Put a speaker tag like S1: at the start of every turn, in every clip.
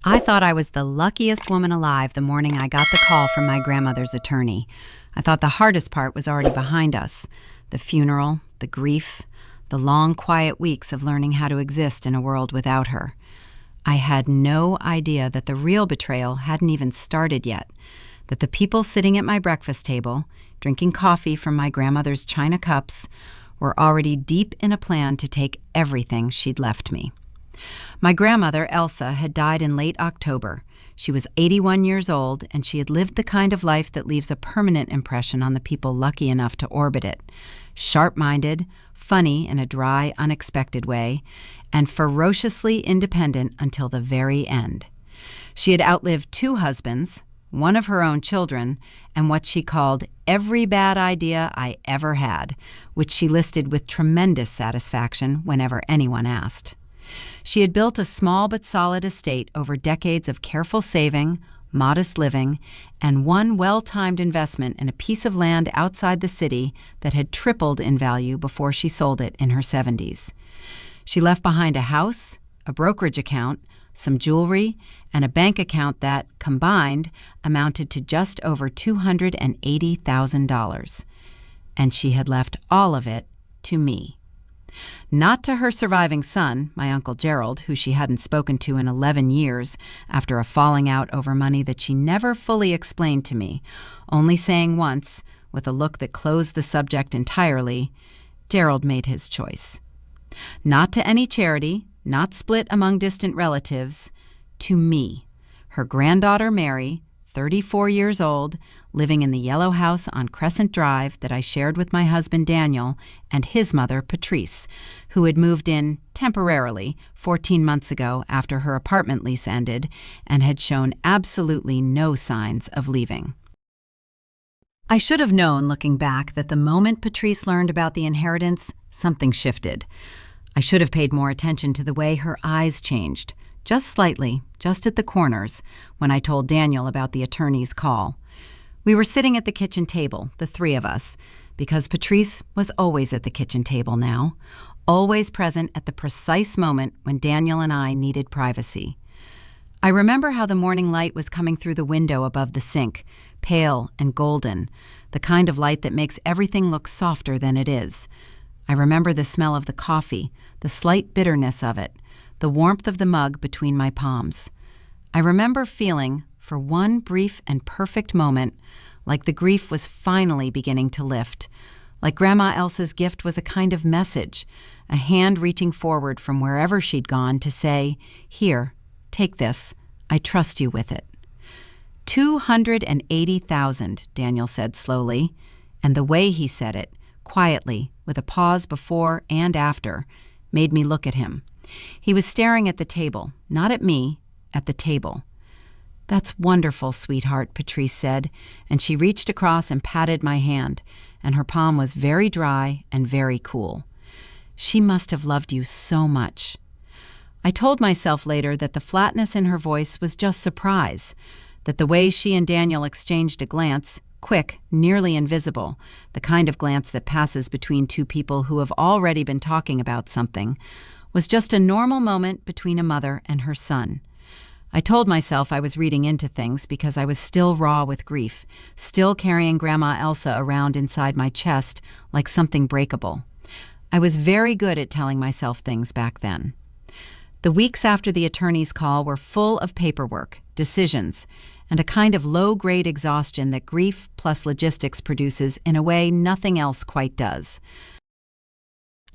S1: I thought I was the luckiest woman alive the morning I got the call from my grandmother's attorney. I thought the hardest part was already behind us. The funeral, the grief, the long, quiet weeks of learning how to exist in a world without her. I had no idea that the real betrayal hadn't even started yet, that the people sitting at my breakfast table, drinking coffee from my grandmother's china cups, were already deep in a plan to take everything she'd left me. My grandmother, Elsa, had died in late October. She was 81 years old, and she had lived the kind of life that leaves a permanent impression on the people lucky enough to orbit it. Sharp-minded, funny in a dry, unexpected way, and ferociously independent until the very end. She had outlived 2 husbands, one of her own children, and what she called every bad idea I ever had, which she listed with tremendous satisfaction whenever anyone asked. She had built a small but solid estate over decades of careful saving, modest living, and one well-timed investment in a piece of land outside the city that had tripled in value before she sold it in her 70s. She left behind a house, a brokerage account, some jewelry, and a bank account that, combined, amounted to just over $280,000. And she had left all of it to me. Not to her surviving son, my Uncle Gerald, who she hadn't spoken to in 11 years after a falling out over money that she never fully explained to me, only saying once, with a look that closed the subject entirely, Gerald made his choice. Not to any charity, not split among distant relatives, to me, her granddaughter Mary, 34 years old, living in the yellow house on Crescent Drive that I shared with my husband Daniel and his mother Patrice, who had moved in temporarily 14 months ago after her apartment lease ended and had shown absolutely no signs of leaving. I should have known, looking back, that the moment Patrice learned about the inheritance, something shifted. I should have paid more attention to the way her eyes changed, just slightly, just at the corners, when I told Daniel about the attorney's call. We were sitting at the kitchen table, the 3 of us, because Patrice was always at the kitchen table now, always present at the precise moment when Daniel and I needed privacy. I remember how the morning light was coming through the window above the sink, pale and golden, the kind of light that makes everything look softer than it is. I remember the smell of the coffee, the slight bitterness of it, the warmth of the mug between my palms. I remember feeling, for one brief and perfect moment, like the grief was finally beginning to lift, like Grandma Elsa's gift was a kind of message, a hand reaching forward from wherever she'd gone to say, "Here, take this. I trust you with it." 280,000, Daniel said slowly, and the way he said it, quietly, with a pause before and after, made me look at him. He was staring at the table, not at me, at the table. "That's wonderful, sweetheart," Patrice said, and she reached across and patted my hand, and her palm was very dry and very cool. "She must have loved you so much." I told myself later that the flatness in her voice was just surprise, that the way she and Daniel exchanged a glance, quick, nearly invisible, the kind of glance that passes between 2 people who have already been talking about something, was just a normal moment between a mother and her son. I told myself I was reading into things because I was still raw with grief, still carrying Grandma Elsa around inside my chest like something breakable. I was very good at telling myself things back then. The weeks after the attorney's call were full of paperwork, decisions, and a kind of low-grade exhaustion that grief plus logistics produces in a way nothing else quite does.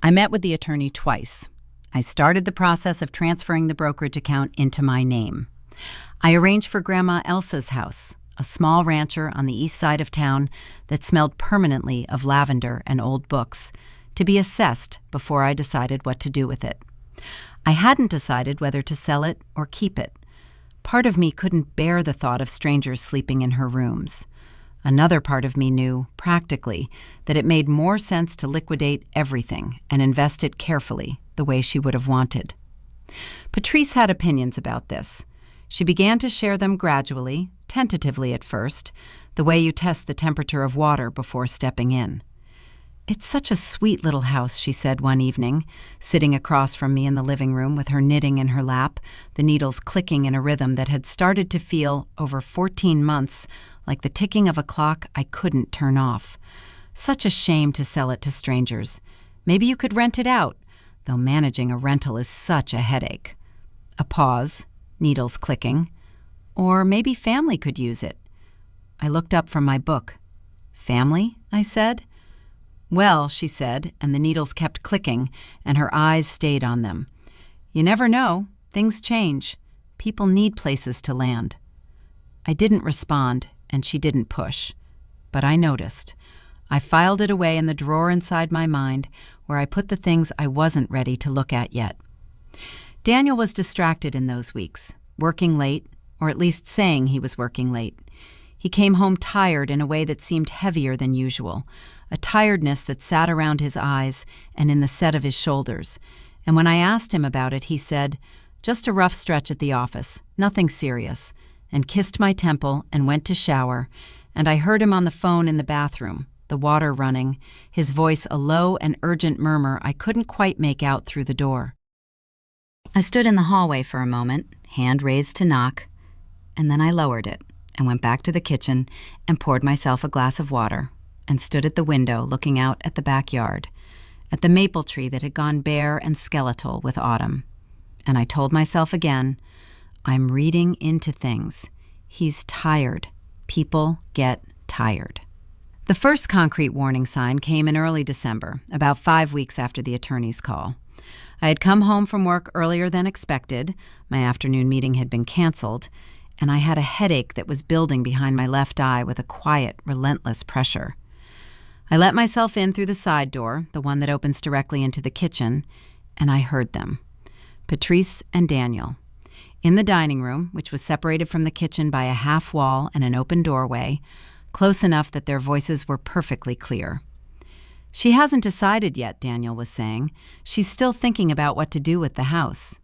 S1: I met with the attorney twice. I started the process of transferring the brokerage account into my name. I arranged for Grandma Elsa's house, a small rancher on the east side of town that smelled permanently of lavender and old books, to be assessed before I decided what to do with it. I hadn't decided whether to sell it or keep it. Part of me couldn't bear the thought of strangers sleeping in her rooms. Another part of me knew, practically, that it made more sense to liquidate everything and invest it carefully, the way she would have wanted. Patrice had opinions about this. She began to share them gradually, tentatively at first, the way you test the temperature of water before stepping in. "It's such a sweet little house," she said one evening, sitting across from me in the living room with her knitting in her lap, the needles clicking in a rhythm that had started to feel, over 14 months, like the ticking of a clock I couldn't turn off. "Such a shame to sell it to strangers. Maybe you could rent it out, though managing a rental is such a headache." A pause, needles clicking. "Or maybe family could use it." I looked up from my book. "Family?" I said. "Well," she said, and the needles kept clicking, and her eyes stayed on them. "You never know. Things change. People need places to land." I didn't respond, and she didn't push. But I noticed. I filed it away in the drawer inside my mind, where I put the things I wasn't ready to look at yet. Daniel was distracted in those weeks, working late, or at least saying he was working late. He came home tired in a way that seemed heavier than usual, a tiredness that sat around his eyes and in the set of his shoulders. And when I asked him about it, he said, "Just a rough stretch at the office, nothing serious," and kissed my temple and went to shower, and I heard him on the phone in the bathroom, the water running, his voice a low and urgent murmur I couldn't quite make out through the door. I stood in the hallway for a moment, hand raised to knock, and then I lowered it and went back to the kitchen and poured myself a glass of water and stood at the window looking out at the backyard, at the maple tree that had gone bare and skeletal with autumn. And I told myself again, I'm reading into things. He's tired. People get tired. The first concrete warning sign came in early December, about 5 weeks after the attorney's call. I had come home from work earlier than expected. My afternoon meeting had been canceled, and I had a headache that was building behind my left eye with a quiet, relentless pressure. I let myself in through the side door, the one that opens directly into the kitchen, and I heard them. Patrice and Daniel. In the dining room, which was separated from the kitchen by a half wall and an open doorway, close enough that their voices were perfectly clear. "She hasn't decided yet," Daniel was saying. "She's still thinking about what to do with the house."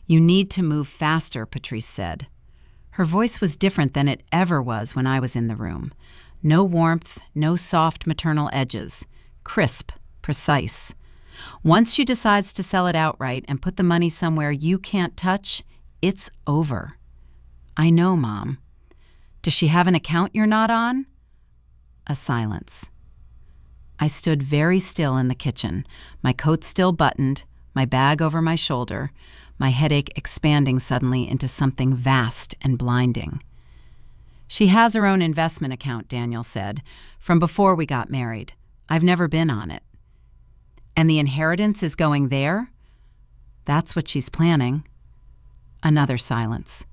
S1: "You need to move faster," Patrice said. Her voice was different than it ever was when I was in the room. No warmth, no soft maternal edges. Crisp, precise. Once she decides to sell it outright and put the money somewhere you can't touch, it's over. "I know, Mom." "Does she have an account you're not on?" A silence. I stood very still in the kitchen, my coat still buttoned, my bag over my shoulder, my headache expanding suddenly into something vast and blinding. "She has her own investment account," Daniel said, "from before we got married. I've never been on it." "And the inheritance is going there?" "That's what she's planning." Another silence.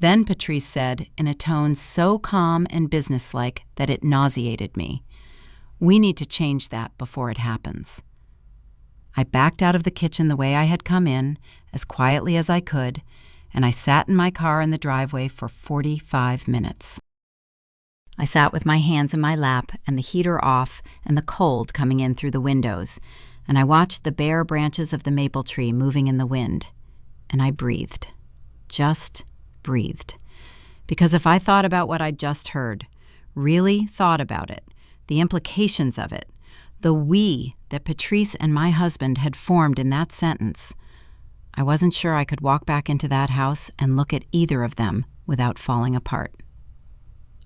S1: Then Patrice said, in a tone so calm and businesslike that it nauseated me, "We need to change that before it happens." I backed out of the kitchen the way I had come in, as quietly as I could, and I sat in my car in the driveway for 45 minutes. I sat with my hands in my lap and the heater off and the cold coming in through the windows, and I watched the bare branches of the maple tree moving in the wind, and I breathed. Just breathed. Because if I thought about what I'd just heard, really thought about it, the implications of it, the we that Patrice and my husband had formed in that sentence, I wasn't sure I could walk back into that house and look at either of them without falling apart.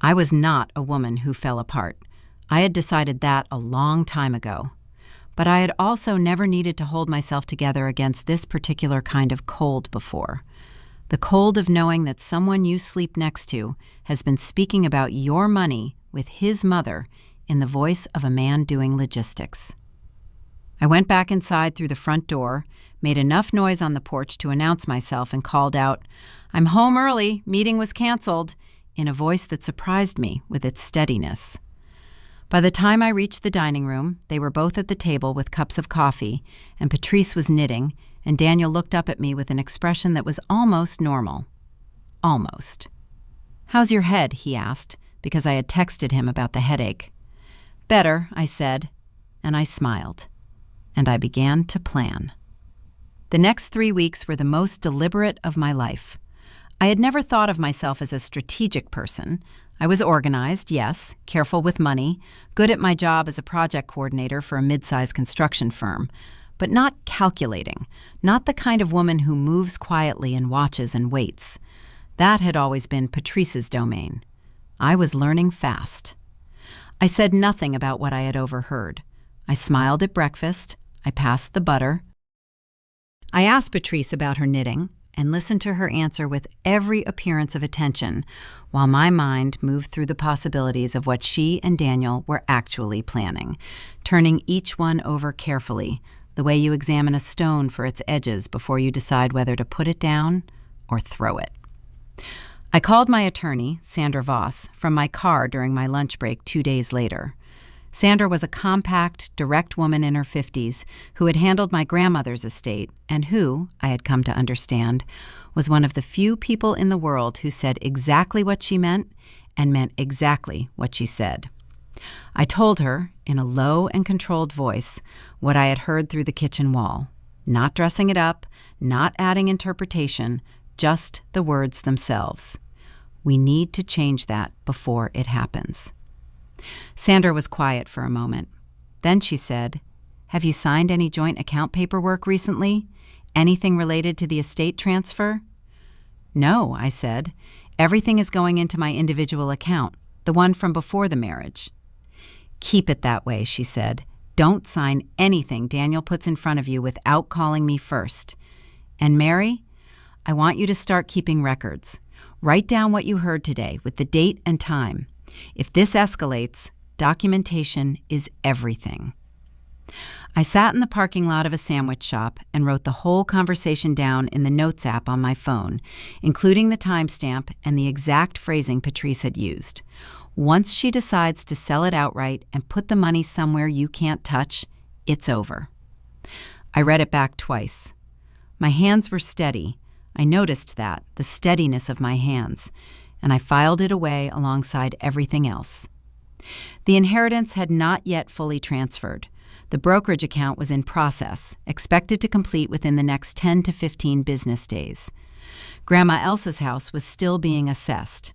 S1: I was not a woman who fell apart. I had decided that a long time ago. But I had also never needed to hold myself together against this particular kind of cold before. The cold of knowing that someone you sleep next to has been speaking about your money with his mother in the voice of a man doing logistics. I went back inside through the front door, made enough noise on the porch to announce myself, and called out, "I'm home early, meeting was canceled," in a voice that surprised me with its steadiness. By the time I reached the dining room, they were both at the table with cups of coffee, and Patrice was knitting, and Daniel looked up at me with an expression that was almost normal. Almost. "How's your head?" he asked, because I had texted him about the headache. "Better," I said, and I smiled. And I began to plan. The next 3 weeks were the most deliberate of my life. I had never thought of myself as a strategic person. I was organized, yes, careful with money, good at my job as a project coordinator for a mid-sized construction firm, but not calculating, not the kind of woman who moves quietly and watches and waits. That had always been Patrice's domain. I was learning fast. I said nothing about what I had overheard. I smiled at breakfast. I passed the butter. I asked Patrice about her knitting and listened to her answer with every appearance of attention, while my mind moved through the possibilities of what she and Daniel were actually planning, turning each one over carefully, the way you examine a stone for its edges before you decide whether to put it down or throw it. I called my attorney, Sandra Voss, from my car during my lunch break 2 days later. Sandra was a compact, direct woman in her 50s who had handled my grandmother's estate and who, I had come to understand, was one of the few people in the world who said exactly what she meant and meant exactly what she said. I told her, in a low and controlled voice, what I had heard through the kitchen wall, not dressing it up, not adding interpretation, just the words themselves. We need to change that before it happens. Sandra was quiet for a moment. Then she said, "Have you signed any joint account paperwork recently? Anything related to the estate transfer?" "No," I said. "Everything is going into my individual account, the one from before the marriage." "Keep it that way," she said. "Don't sign anything Daniel puts in front of you without calling me first. And Mary, I want you to start keeping records. Write down what you heard today with the date and time. If this escalates, documentation is everything." I sat in the parking lot of a sandwich shop and wrote the whole conversation down in the Notes app on my phone, including the timestamp and the exact phrasing Patrice had used. Once she decides to sell it outright and put the money somewhere you can't touch, it's over. I read it back twice. My hands were steady. I noticed that, the steadiness of my hands, and I filed it away alongside everything else. The inheritance had not yet fully transferred. The brokerage account was in process, expected to complete within the next 10 to 15 business days. Grandma Elsa's house was still being assessed.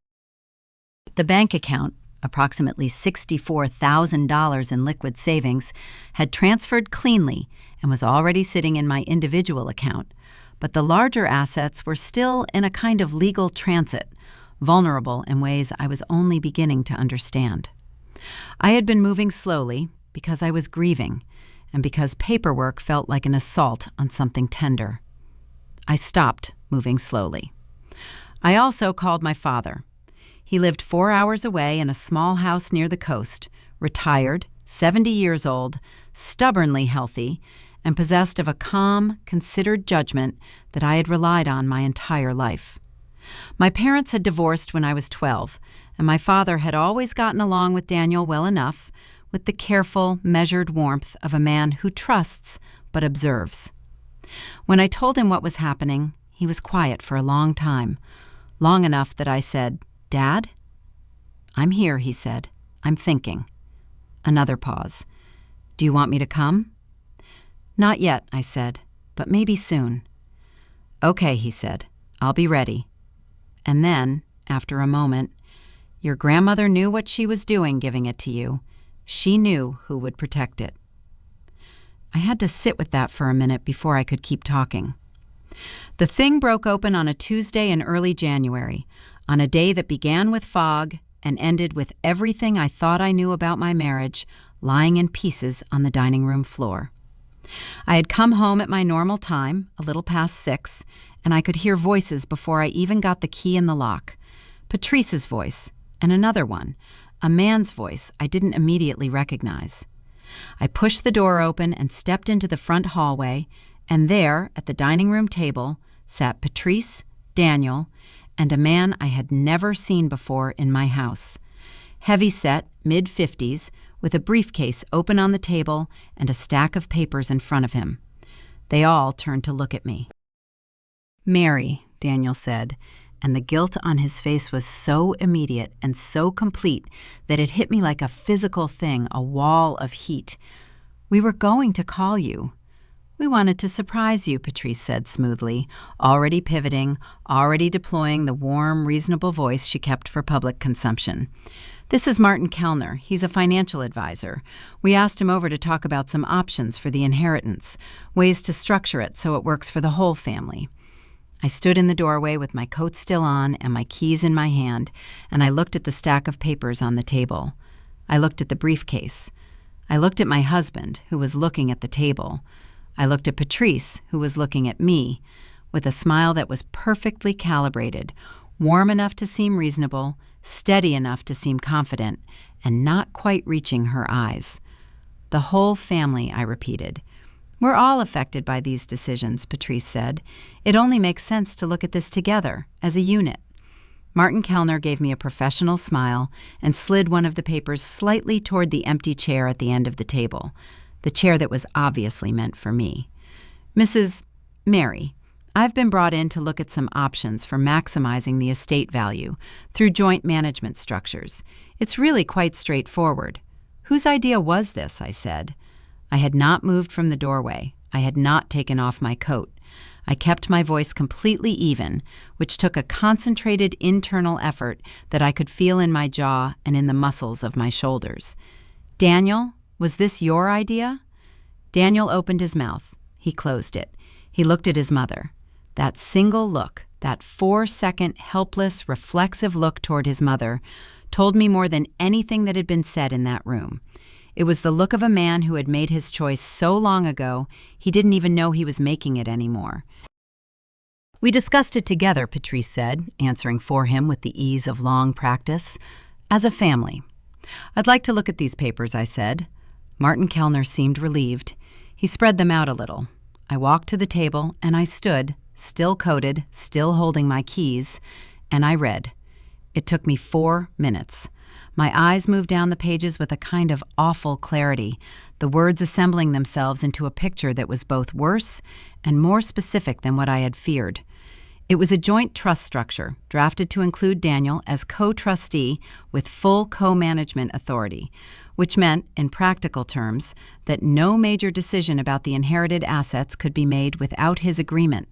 S1: The bank account, approximately $64,000 in liquid savings, had transferred cleanly and was already sitting in my individual account, but the larger assets were still in a kind of legal transit, vulnerable in ways I was only beginning to understand. I had been moving slowly because I was grieving and because paperwork felt like an assault on something tender. I stopped moving slowly. I also called my father. He lived 4 hours away in a small house near the coast, retired, 70 years old, stubbornly healthy, and possessed of a calm, considered judgment that I had relied on my entire life. My parents had divorced when I was 12, and my father had always gotten along with Daniel well enough, with the careful, measured warmth of a man who trusts but observes. When I told him what was happening, he was quiet for a long time, long enough that I said, "Dad?" "I'm here," he said. "I'm thinking." Another pause. "Do you want me to come?" "Not yet," I said, "but maybe soon." "Okay," he said. "I'll be ready." And then, after a moment, "Your grandmother knew what she was doing giving it to you. She knew who would protect it." I had to sit with that for a minute before I could keep talking. The thing broke open on a Tuesday in early January, on a day that began with fog and ended with everything I thought I knew about my marriage lying in pieces on the dining room floor. I had come home at my normal time, a little past 6, and I could hear voices before I even got the key in the lock. Patrice's voice, and another one, a man's voice I didn't immediately recognize. I pushed the door open and stepped into the front hallway, and there, at the dining room table, sat Patrice, Daniel, and a man I had never seen before in my house. Heavy-set, mid-50s, with a briefcase open on the table and a stack of papers in front of him. They all turned to look at me. "Mary," Daniel said, and the guilt on his face was so immediate and so complete that it hit me like a physical thing, a wall of heat. "We were going to call you. We wanted to surprise you, Patrice said smoothly, already pivoting, already deploying the warm, reasonable voice she kept for public consumption. This is Martin Kellner. He's a financial advisor. We asked him over to talk about some options for the inheritance, ways to structure it so it works for the whole family. I stood in the doorway with my coat still on and my keys in my hand, and I looked at the stack of papers on the table. I looked at the briefcase. I looked at my husband, who was looking at the table. I looked at Patrice, who was looking at me, with a smile that was perfectly calibrated, warm enough to seem reasonable, steady enough to seem confident, and not quite reaching her eyes. The whole family, I repeated. We're all affected by these decisions, Patrice said. It only makes sense to look at this together, as a unit. Martin Kellner gave me a professional smile and slid one of the papers slightly toward the empty chair at the end of the table, the chair that was obviously meant for me. Mrs. Mary, I've been brought in to look at some options for maximizing the estate value through joint management structures. It's really quite straightforward. Whose idea was this? I said. I had not moved from the doorway. I had not taken off my coat. I kept my voice completely even, which took a concentrated internal effort that I could feel in my jaw and in the muscles of my shoulders. Daniel, was this your idea? Daniel opened his mouth. He closed it. He looked at his mother. That single look, that 4-second, helpless, reflexive look toward his mother, told me more than anything that had been said in that room. It was the look of a man who had made his choice so long ago, he didn't even know he was making it anymore. We discussed it together, Patrice said, answering for him with the ease of long practice. As a family. I'd like to look at these papers, I said. Martin Kellner seemed relieved. He spread them out a little. I walked to the table, and I stood, still coated, still holding my keys, and I read. It took me 4 minutes. My eyes moved down the pages with a kind of awful clarity, the words assembling themselves into a picture that was both worse and more specific than what I had feared. It was a joint trust structure, drafted to include Daniel as co-trustee with full co-management authority, which meant, in practical terms, that no major decision about the inherited assets could be made without his agreement,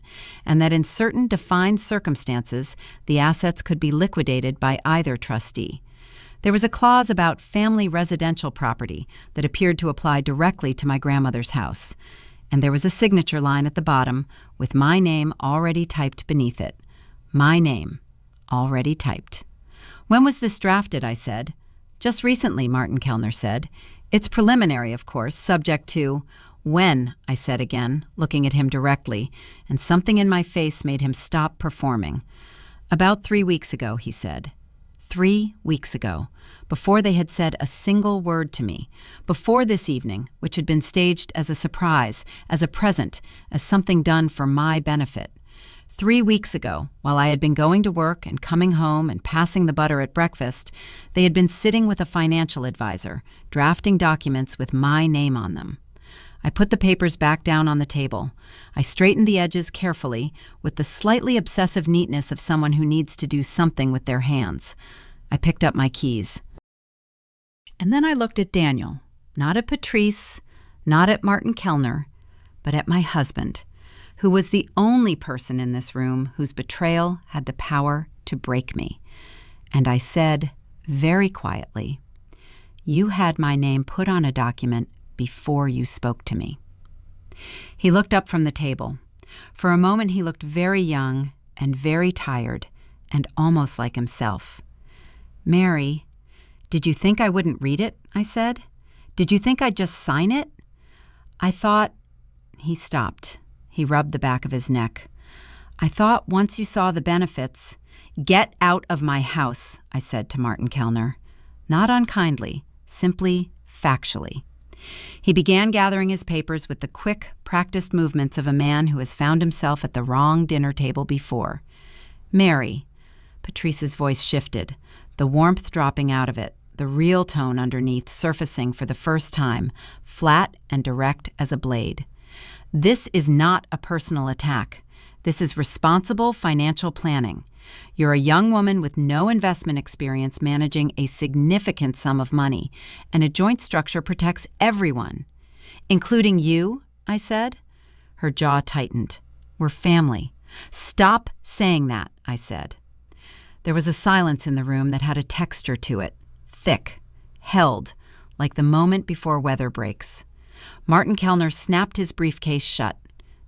S1: and that in certain defined circumstances, the assets could be liquidated by either trustee. There was a clause about family residential property that appeared to apply directly to my grandmother's house, and there was a signature line at the bottom with my name already typed beneath it. My name, already typed. When was this drafted? I said. Just recently, Martin Kellner said. It's preliminary, of course, subject to... When? I said again, looking at him directly, and something in my face made him stop performing. About 3 weeks ago, he said. 3 weeks ago, before they had said a single word to me, before this evening, which had been staged as a surprise, as a present, as something done for my benefit. 3 weeks ago, while I had been going to work and coming home and passing the butter at breakfast, they had been sitting with a financial advisor, drafting documents with my name on them. I put the papers back down on the table. I straightened the edges carefully, with the slightly obsessive neatness of someone who needs to do something with their hands. I picked up my keys. And then I looked at Daniel, not at Patrice, not at Martin Kellner, but at my husband, who was the only person in this room whose betrayal had the power to break me. And I said, very quietly, "You had my name put on a document before you spoke to me." He looked up from the table. For a moment he looked very young and very tired and almost like himself. "Mary, did you think I wouldn't read it?" I said. "Did you think I'd just sign it? I thought—" He stopped. He rubbed the back of his neck. "I thought once you saw the benefits—" "Get out of my house," I said to Martin Kellner. Not unkindly, simply factually. He began gathering his papers with the quick, practiced movements of a man who has found himself at the wrong dinner table before. "Mary," Patrice's voice shifted, the warmth dropping out of it, the real tone underneath surfacing for the first time, flat and direct as a blade. "This is not a personal attack. This is responsible financial planning. You're a young woman with no investment experience managing a significant sum of money, and a joint structure protects everyone." "Including you?" I said. Her jaw tightened. "We're family." "Stop saying that," I said. There was a silence in the room that had a texture to it, thick, held, like the moment before weather breaks. Martin Kellner snapped his briefcase shut.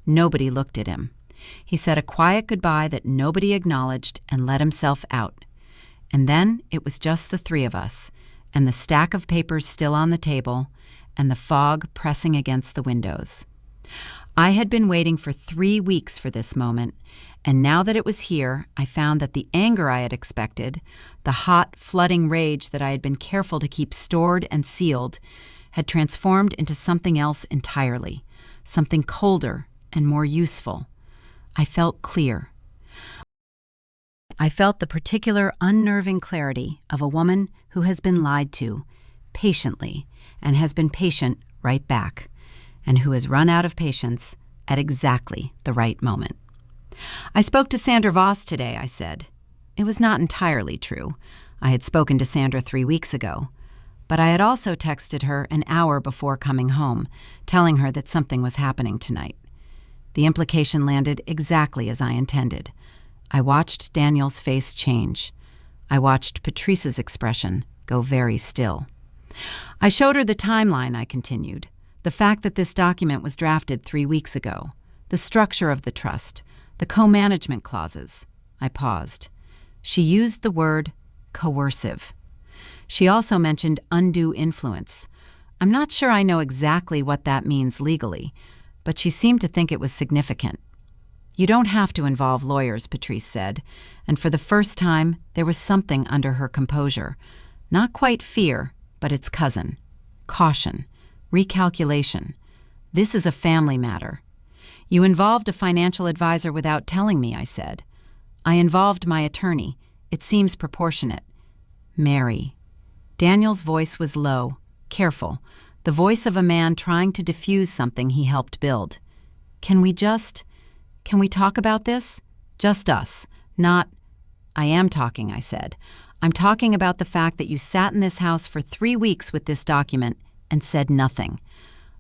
S1: Nobody looked at him. He said a quiet goodbye that nobody acknowledged and let himself out. And then it was just the three of us, and the stack of papers still on the table, and the fog pressing against the windows. I had been waiting for 3 weeks for this moment, and now that it was here, I found that the anger I had expected, the hot, flooding rage that I had been careful to keep stored and sealed, had transformed into something else entirely, something colder and more useful. I felt clear. I felt the particular unnerving clarity of a woman who has been lied to, patiently, and has been patient right back, and who has run out of patience at exactly the right moment. "I spoke to Sandra Voss today," I said. It was not entirely true. I had spoken to Sandra 3 weeks ago. But I had also texted her an hour before coming home, telling her that something was happening tonight. The implication landed exactly as I intended. I watched Daniel's face change. I watched Patrice's expression go very still. I showed her the timeline, I continued. The fact that this document was drafted 3 weeks ago. The structure of the trust. The co-management clauses. I paused. She used the word coercive. She also mentioned undue influence. I'm not sure I know exactly what that means legally, but she seemed to think it was significant. "You don't have to involve lawyers," Patrice said, and for the first time there was something under her composure. Not quite fear, but its cousin. Caution. Recalculation. "This is a family matter." "You involved a financial advisor without telling me," I said. "I involved my attorney. It seems proportionate." "Mary." Daniel's voice was low, careful, the voice of a man trying to diffuse something he helped build. Can we talk about this? Just us, not—" "I am talking," I said. "I'm talking about the fact that you sat in this house for 3 weeks with this document and said nothing.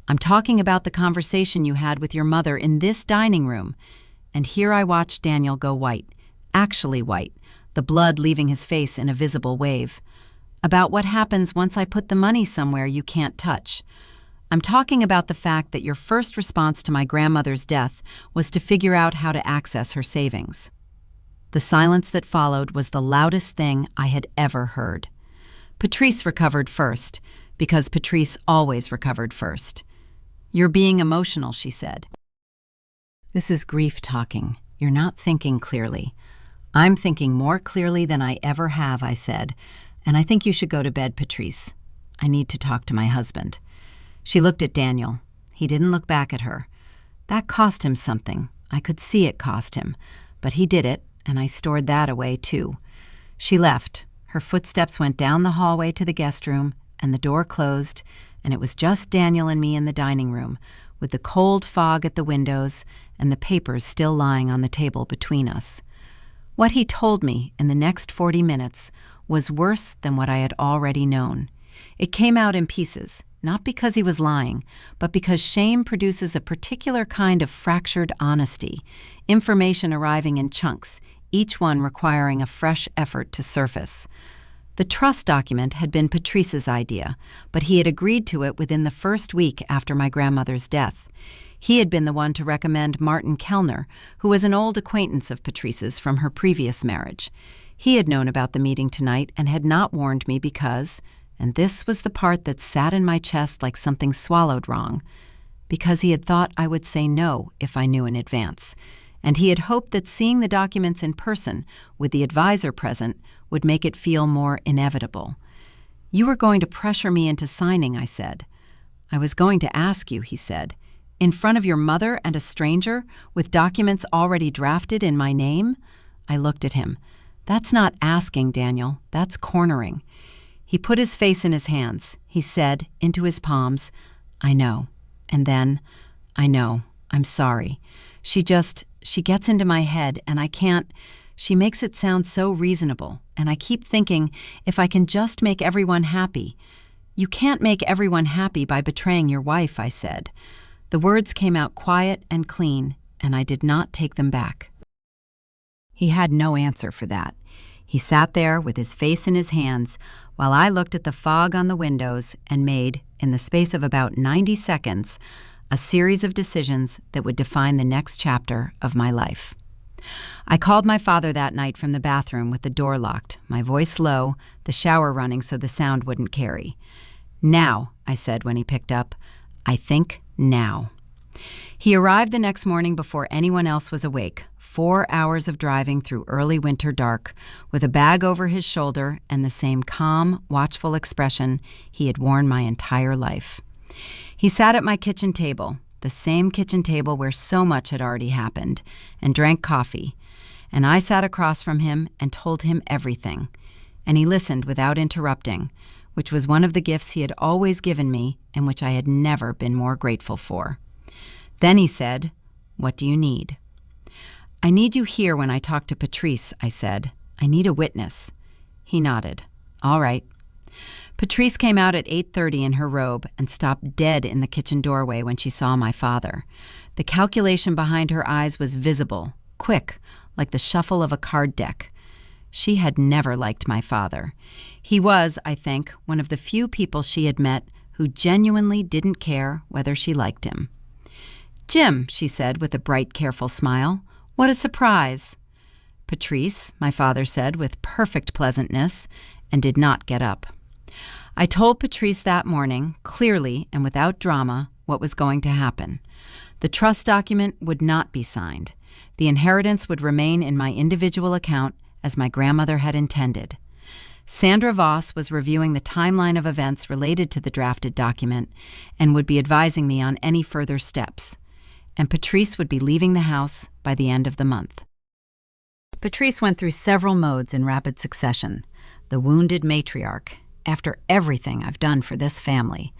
S1: I'm talking about the conversation you had with your mother in this dining room." And here I watched Daniel go white, actually white, the blood leaving his face in a visible wave. "About what happens once I put the money somewhere you can't touch. I'm talking about the fact that your first response to my grandmother's death was to figure out how to access her savings." The silence that followed was the loudest thing I had ever heard. Patrice recovered first, because Patrice always recovered first. "You're being emotional," she said. "This is grief talking. You're not thinking clearly." "I'm thinking more clearly than I ever have," I said. "And I think you should go to bed, Patrice. I need to talk to my husband." She looked at Daniel. He didn't look back at her. That cost him something. I could see it cost him. But he did it, and I stored that away too. She left. Her footsteps went down the hallway to the guest room, and the door closed, and it was just Daniel and me in the dining room, with the cold fog at the windows and the papers still lying on the table between us. What he told me in the next 40 minutes was worse than what I had already known. It came out in pieces, not because he was lying, but because shame produces a particular kind of fractured honesty, information arriving in chunks, each one requiring a fresh effort to surface. The trust document had been Patrice's idea, but he had agreed to it within the first week after my grandmother's death. He had been the one to recommend Martin Kellner, who was an old acquaintance of Patrice's from her previous marriage. He had known about the meeting tonight and had not warned me because, and this was the part that sat in my chest like something swallowed wrong, because he had thought I would say no if I knew in advance, and he had hoped that seeing the documents in person, with the advisor present, would make it feel more inevitable. "You were going to pressure me into signing," I said. "I was going to ask you," he said. "In front of your mother and a stranger, with documents already drafted in my name?" I looked at him. "That's not asking, Daniel. That's cornering." He put his face in his hands. He said, into his palms, "I know." And then, "I know. I'm sorry. She gets into my head, and I can't. She makes it sound so reasonable, and I keep thinking, if I can just make everyone happy." "You can't make everyone happy by betraying your wife," I said. The words came out quiet and clean, and I did not take them back. He had no answer for that. He sat there with his face in his hands while I looked at the fog on the windows and made, in the space of about 90 seconds, a series of decisions that would define the next chapter of my life. I called my father that night from the bathroom with the door locked, my voice low, the shower running so the sound wouldn't carry. "Now," I said when he picked up. "I think now." He arrived the next morning before anyone else was awake, 4 hours of driving through early winter dark, with a bag over his shoulder and the same calm, watchful expression he had worn my entire life. He sat at my kitchen table, the same kitchen table where so much had already happened, and drank coffee, and I sat across from him and told him everything, and he listened without interrupting, which was one of the gifts he had always given me and which I had never been more grateful for. Then he said, "What do you need?" "I need you here when I talk to Patrice," I said. "I need a witness." He nodded. "All right." Patrice came out at 8:30 in her robe and stopped dead in the kitchen doorway when she saw my father. The calculation behind her eyes was visible, quick, like the shuffle of a card deck. She had never liked my father. He was, I think, one of the few people she had met who genuinely didn't care whether she liked him. "Jim," she said with a bright, careful smile. "What a surprise." "Patrice," my father said with perfect pleasantness, and did not get up. I told Patrice that morning, clearly and without drama, what was going to happen. The trust document would not be signed. The inheritance would remain in my individual account as my grandmother had intended. Sandra Voss was reviewing the timeline of events related to the drafted document and would be advising me on any further steps. And Patrice would be leaving the house by the end of the month. Patrice went through several modes in rapid succession. The wounded matriarch, after everything I've done for this family.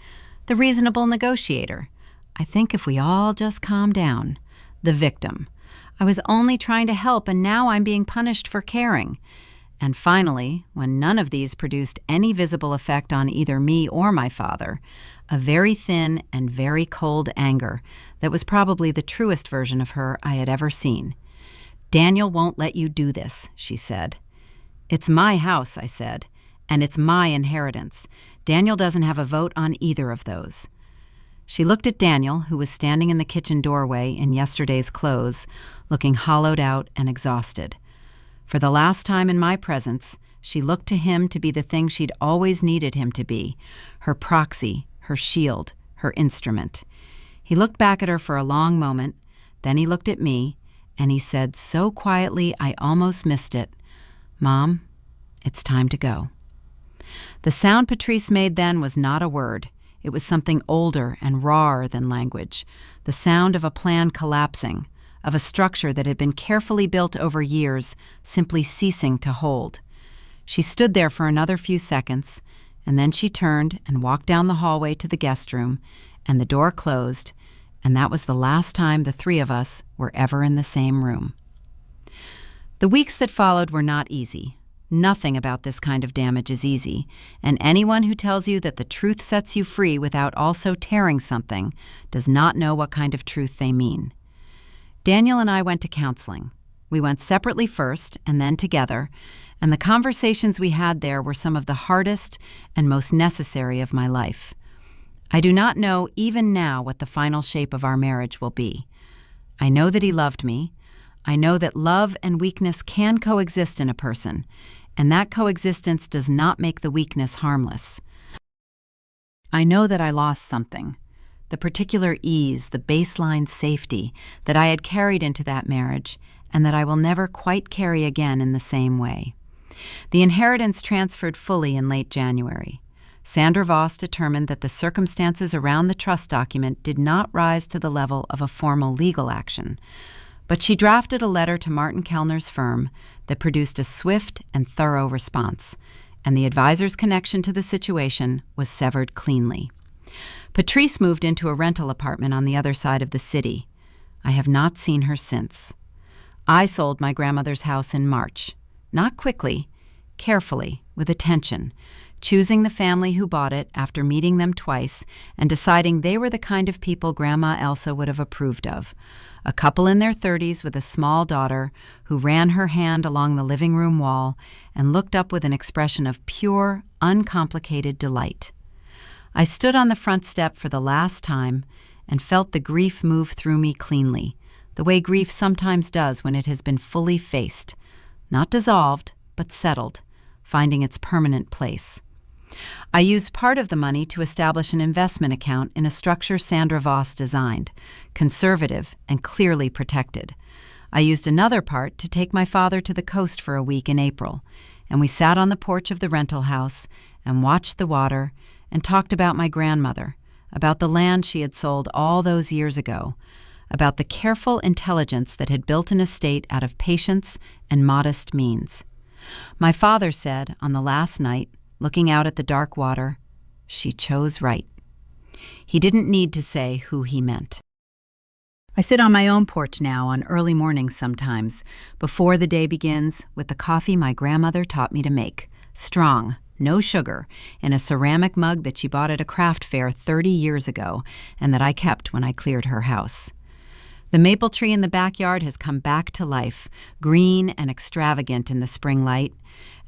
S1: The reasonable negotiator, I think if we all just calm down. The victim, I was only trying to help and now I'm being punished for caring. And finally, when none of these produced any visible effect on either me or my father, a very thin and very cold anger that was probably the truest version of her I had ever seen. "Daniel won't let you do this," she said. "It's my house," I said, "and it's my inheritance. Daniel doesn't have a vote on either of those." She looked at Daniel, who was standing in the kitchen doorway in yesterday's clothes, looking hollowed out and exhausted. For the last time in my presence, she looked to him to be the thing she'd always needed him to be, her proxy, her shield, her instrument. He looked back at her for a long moment, then he looked at me, and he said so quietly I almost missed it, "Mom, it's time to go." The sound Patrice made then was not a word. It was something older and rawer than language, the sound of a plan collapsing, of a structure that had been carefully built over years, simply ceasing to hold. She stood there for another few seconds, and then she turned and walked down the hallway to the guest room, and the door closed, and that was the last time the three of us were ever in the same room. The weeks that followed were not easy. Nothing about this kind of damage is easy, and anyone who tells you that the truth sets you free without also tearing something does not know what kind of truth they mean. Daniel and I went to counseling. We went separately first and then together, and the conversations we had there were some of the hardest and most necessary of my life. I do not know even now what the final shape of our marriage will be. I know that he loved me. I know that love and weakness can coexist in a person, and that coexistence does not make the weakness harmless. I know that I lost something. The particular ease, the baseline safety that I had carried into that marriage and that I will never quite carry again in the same way. The inheritance transferred fully in late January. Sandra Voss determined that the circumstances around the trust document did not rise to the level of a formal legal action, but she drafted a letter to Martin Kellner's firm that produced a swift and thorough response, and the advisor's connection to the situation was severed cleanly. Patrice moved into a rental apartment on the other side of the city. I have not seen her since. I sold my grandmother's house in March, not quickly, carefully, with attention, choosing the family who bought it after meeting them twice and deciding they were the kind of people Grandma Elsa would have approved of. A couple in their 30s with a small daughter who ran her hand along the living room wall and looked up with an expression of pure, uncomplicated delight. I stood on the front step for the last time and felt the grief move through me cleanly, the way grief sometimes does when it has been fully faced, not dissolved, but settled, finding its permanent place. I used part of the money to establish an investment account in a structure Sandra Voss designed, conservative and clearly protected. I used another part to take my father to the coast for a week in April, and we sat on the porch of the rental house and watched the water and talked about my grandmother, about the land she had sold all those years ago, about the careful intelligence that had built an estate out of patience and modest means. My father said on the last night, looking out at the dark water, "She chose right." He didn't need to say who he meant. I sit on my own porch now on early mornings sometimes, before the day begins, with the coffee my grandmother taught me to make, strong, no sugar, in a ceramic mug that she bought at a craft fair 30 years ago and that I kept when I cleared her house. The maple tree in the backyard has come back to life, green and extravagant in the spring light,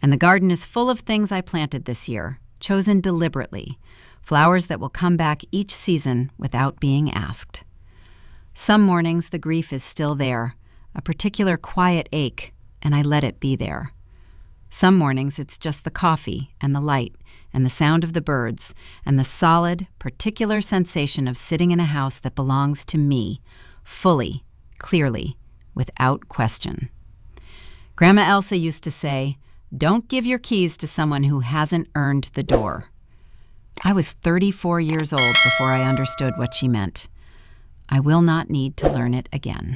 S1: and the garden is full of things I planted this year, chosen deliberately, flowers that will come back each season without being asked. Some mornings the grief is still there, a particular quiet ache, and I let it be there. Some mornings it's just the coffee and the light and the sound of the birds and the solid, particular sensation of sitting in a house that belongs to me, fully, clearly, without question. Grandma Elsa used to say, "Don't give your keys to someone who hasn't earned the door." I was 34 years old before I understood what she meant. I will not need to learn it again.